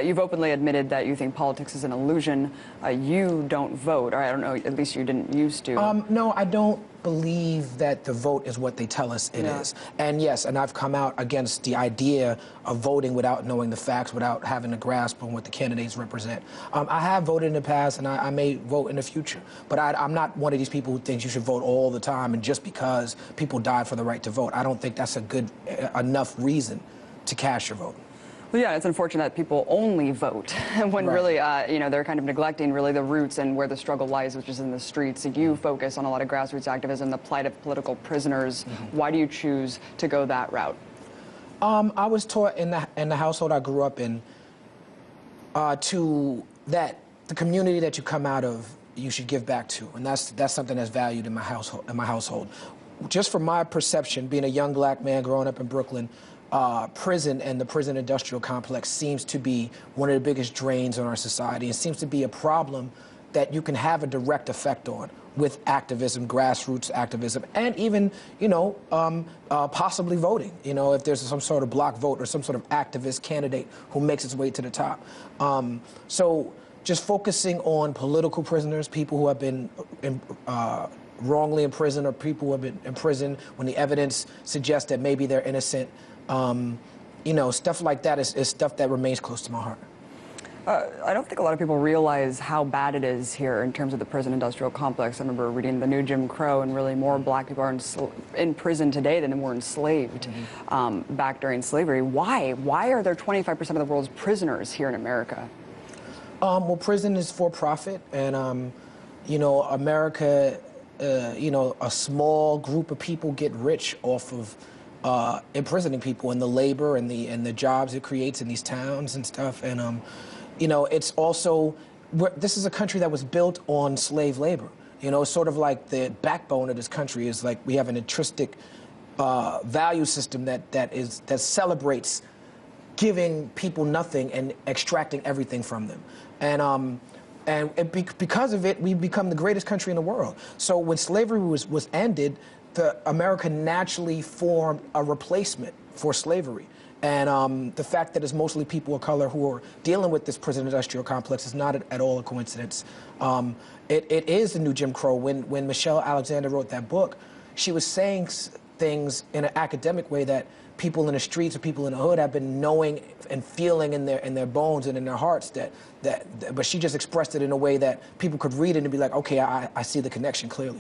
You've openly admitted that you think politics is an illusion. You don't vote, or I don't know, at least you didn't used to. No, I don't believe that the vote is what they tell us it is. And yes, and I've come out against the idea of voting without knowing the facts, without having a grasp on what the candidates represent. I have voted in the past, and I may vote in the future. But I'm not one of these people who thinks you should vote all the time, and just because people died for the right to vote. I don't think that's a good enough reason to cast your vote. Well, yeah, it's unfortunate that people only vote when really, you know, they're kind of neglecting really the roots and where the struggle lies, which is in the streets. So you focus on a lot of grassroots activism, the plight of political prisoners. Why do you choose to go that route? I was taught in the household I grew up in that the community that you come out of, you should give back to, and that's something that's valued in my household. Just from my perception, being a young black man growing up in Brooklyn, prison and the prison industrial complex seems to be one of the biggest drains on our society. It seems to be a problem that you can have a direct effect on with activism, grassroots activism, and even, you know, possibly voting. You know, if there's some sort of block vote or some sort of activist candidate who makes its way to the top. So just focusing on political prisoners, people who have been wrongly in prison, or people who have been in prison when the evidence suggests that maybe they're innocent. You know, stuff like that is stuff that remains close to my heart. I don't think a lot of people realize how bad it is here in terms of the prison industrial complex. I remember reading The New Jim Crow, and really more black people are in prison today than were enslaved back during slavery. Why? Why are there 25% of the world's prisoners here in America? Well, prison is for profit, and, you know, America, you know, a small group of people get rich off of imprisoning people, and the labor and the jobs it creates in these towns and stuff. And you know, it's also, this is a country that was built on slave labor. You know, sort of like the backbone of this country is like we have an intrinsic value system that celebrates giving people nothing and extracting everything from them. And because of it, we've become the greatest country in the world. So when slavery was ended, America naturally formed a replacement for slavery. And the fact that it's mostly people of color who are dealing with this prison industrial complex is not at all a coincidence. It is the new Jim Crow. When Michelle Alexander wrote that book, she was saying things in an academic way that people in the streets or people in the hood have been knowing and feeling in their bones and in their hearts, but she just expressed it in a way that people could read it and be like, okay, I see the connection clearly.